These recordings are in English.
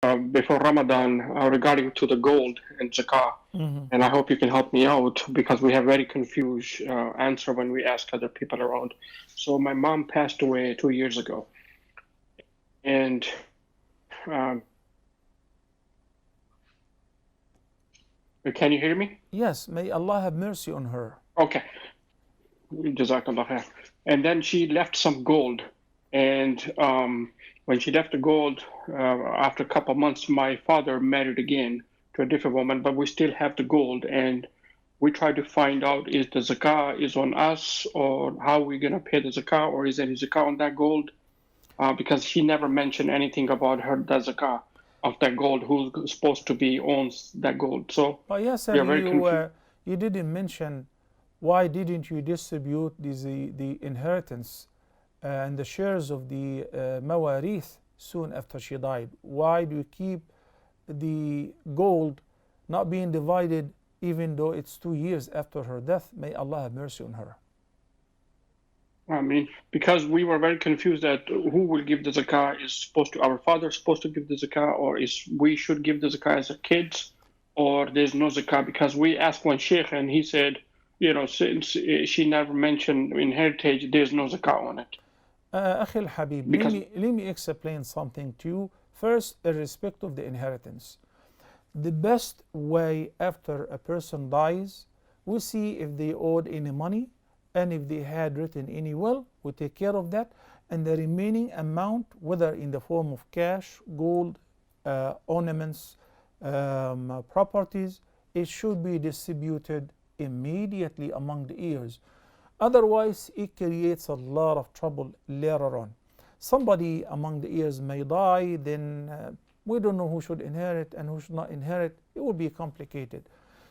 before Ramadan regarding to the gold and zakah, and I hope you can help me out because we have very confused answer when we ask other people around. So my mom passed away 2 years ago, and um, can you hear me? Yes, may Allah have mercy on her. Okay, Jazakallah khair. And then she left some gold, and when she left the gold, after a couple of months, my father married again to a different woman, but we still have the gold, and we try to find out is the zakah is on us, or how we're gonna pay the zakah, or is any zakah on that gold? Because she never mentioned anything about her the zakah of that gold, who's supposed to be owns that gold. So But we Yasser, are very confused. you didn't mention why didn't you distribute the inheritance and the shares of the mawarith soon after she died? Why do you keep the gold not being divided even though it's 2 years after her death? May Allah have mercy on her. I mean, because we were very confused that who will give the zakah is supposed to, our father supposed to give the zakah, or is we should give the zakah as a kids, or there's no zakah, because we asked one sheikh and he said, since she never mentioned in heritage, there's no zakah on it. Akhil Habib, Because, let me explain something to you. First, in respect of the inheritance. The best way after a person dies, we see if they owed any money, and if they had written any will, we take care of that, and the remaining amount, whether in the form of cash, gold, ornaments, properties, it should be distributed immediately among the heirs. Otherwise, it creates a lot of trouble later on. Somebody among the heirs may die, then we don't know who should inherit and who should not inherit. It will be complicated.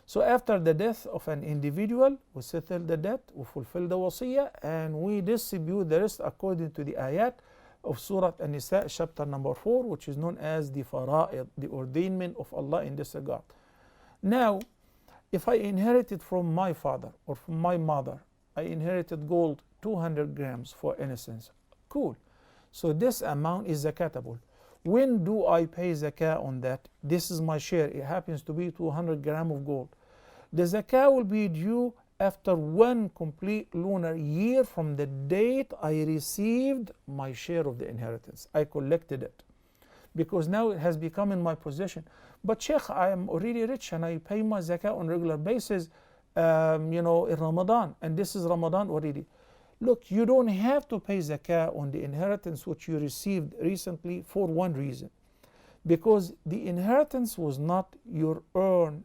So after the death of an individual, we settle the debt, we fulfill the wasiyah, and we distribute the rest according to the ayat of Surah An-Nisa, chapter number 4, which is known as the fara'id, the ordainment of Allah in this regard. Now, if I inherited from my father or from my mother, I inherited gold 200 grams for innocence. Cool. So this amount is zakatable. When do I pay zakah on that? This is my share. It happens to be 200 grams of gold. The zakah will be due after one complete lunar year from the date I received my share of the inheritance. I collected it because now it has become in my possession. But Sheikh, I am already rich and I pay my zakah on a regular basis, in Ramadan, and this is Ramadan already. Look, you don't have to pay zakah on the inheritance which you received recently for one reason. Because the inheritance was not your own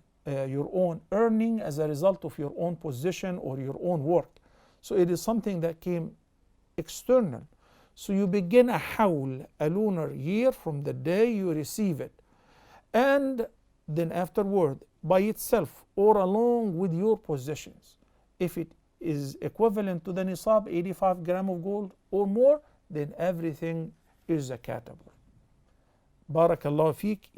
earning as a result of your own position or your own work. So it is something that came external. So you begin a hawl, a lunar year from the day you receive it. And then afterward, by itself or along with your possessions, if it is equivalent to the nisab, 85 grams of gold or more, then everything is zakatable. Barakallahu feek.